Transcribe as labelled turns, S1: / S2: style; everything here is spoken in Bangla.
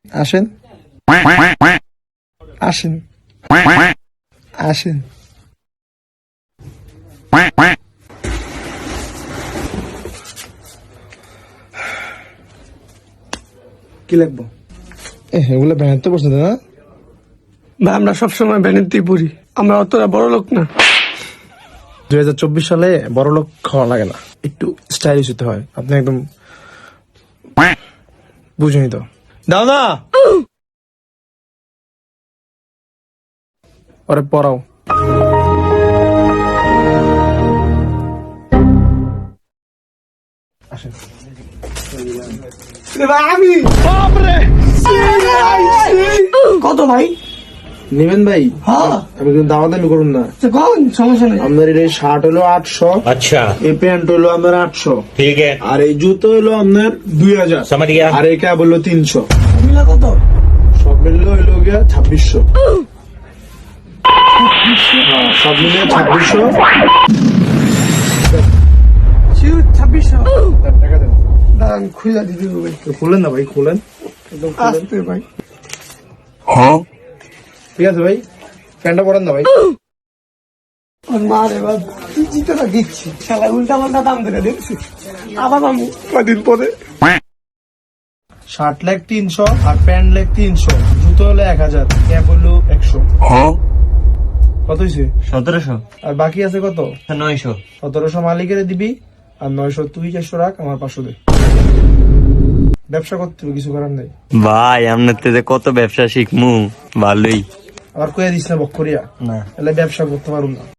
S1: আসেন আসেন আসেন। কি লাগবো? এগুলো ব্যানার পছন্দ না
S2: ভাই, আমরা সবসময় ব্যানেতেই পড়ি, আমরা অতটা বড় লোক না।
S1: 2024 সালে বড় লোক খাওয়া লাগে না, একটু স্টাইলিশ হতে হয়। আপনি একদম বুঝুনি তো। দাও না, ওরে পড়াও।
S2: আমি কত ভাই
S1: নেবেন ভাই?
S2: হ্যাঁ
S1: আমি কিন্তু দামাদামি করুন না।
S2: কোন সমস্যা নেই।
S1: আপনার এই শার্ট হলো 800,
S3: अच्छा
S1: এই প্যান্ট হলো আপনার 800,
S3: ठीक है
S1: আর এই জুতো হলো আপনার 2000,
S3: समझ गया
S1: আর এই ক্যাব হলো 300।
S2: মিলা কত?
S1: সব মিললে হইলো গিয়া 2600। হ্যাঁ, সব মিলিয়ে 2600।
S2: 2600
S1: টাকা দেন।
S2: দাঁড়ান, খুলে দিবি ভাই।
S1: খুলেন না ভাই, খুলেন একদম খুলেন।
S2: আসতে ভাই।
S1: ঠিক আছে ভাই, প্যান্টটা পরেন না ভাই।
S2: আর মা রে বাবা, কি জিতটা দিচ্ছি, শালা উল্টা পাল্টা দাম ধরে দেখছি। আবার আমি কদিন পরে
S1: শার্ট লেগ 300 আর প্যান্ট লেগ 300, জুতো হলো 1000, ক্যাপ হলো 100। কত হয়েছে?
S3: 1700
S1: আর বাকি আছে কত?
S3: 900
S1: 1700 মালিকের দিবি, আর 900 তুই 400 রাখ, আমার 500 দে। ব্যবসা করতে হবে, কিছু করার নেই।
S4: ভাই আপনার থেকে কত ব্যবসা শিখমু, ভালোই
S1: আবার কয়ে দিস না বক করিয়া,
S4: না।
S1: তাহলে ব্যবসা করতে পারুম না।